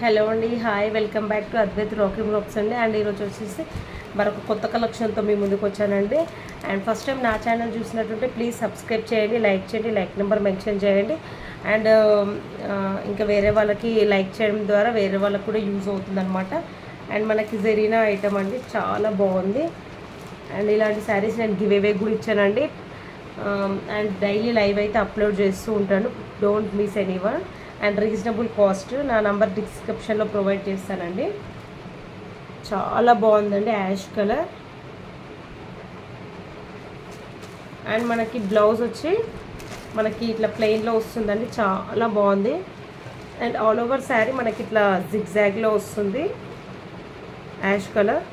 Hello అండి, hi, welcome back to Advait Rocky blogs అండి. And ఈరోజు వచ్చేసి మరొక కొత్త కలెక్షన్తో మీ ముందుకు వచ్చానండి. అండ్ ఫస్ట్ టైం నా ఛానల్ చూసినట్టుంటే ప్లీజ్ సబ్స్క్రైబ్ చేయండి, లైక్ చేయండి, లైక్ నెంబర్ మెన్షన్ చేయండి. అండ్ ఇంకా వేరే వాళ్ళకి లైక్ చేయడం ద్వారా వేరే వాళ్ళకి కూడా యూజ్ అవుతుందన్నమాట. అండ్ మనకి జరీనా ఐటమ్ అండి, చాలా బాగుంది. అండ్ ఇలాంటి శారీస్ నేను గివ్ అవే కూడా ఇచ్చానండి. అండ్ డైలీ లైవ్ అయితే అప్లోడ్ చేస్తూ ఉంటాను, don't miss anyone. And reasonable cost, నా నంబర్ డిస్క్రిప్షన్లో ప్రొవైడ్ చేస్తానండి. చాలా బాగుందండి, యాష్ కలర్. అండ్ మనకి బ్లౌజ్ వచ్చి మనకి ఇట్లా ప్లెయిన్లో వస్తుందండి, చాలా బాగుంది. అండ్ ఆల్ ఓవర్ శారీ మనకి ఇట్లా జిగ్జాగ్లో వస్తుంది, యాష్ కలర్.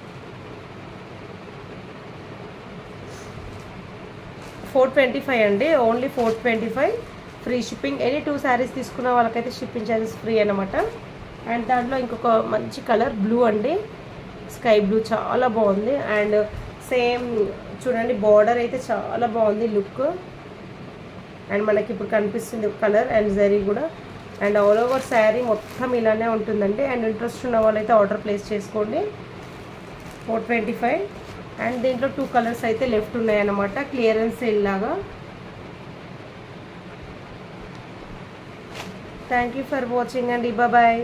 425 అండి, only 425. Free shipping. Any 2 sarees తీసుకున్న వాళ్ళకైతే షిప్పింగ్ ఛార్జెస్ ఫ్రీ అనమాట. అండ్ దాంట్లో ఇంకొక మంచి కలర్ బ్లూ అండి, స్కై బ్లూ, చాలా బాగుంది. అండ్ సేమ్ చూడండి, బార్డర్ అయితే చాలా బాగుంది లుక్. అండ్ మనకి ఇప్పుడు కనిపిస్తుంది కలర్ అండ్ జరీ కూడా. అండ్ ఆల్ ఓవర్ శారీ మొత్తం ఇలానే ఉంటుందండి. అండ్ ఇంట్రెస్ట్ ఉన్న వాళ్ళైతే ఆర్డర్ ప్లేస్ చేసుకోండి. 425. అండ్ దీంట్లో 2 కలర్స్ అయితే లెఫ్ట్ ఉన్నాయన్నమాట, క్లియరెన్స్ సేల్ లాగా. థ్యాంక్ యూ ఫర్ వాచింగ్ అండి, బాయ్.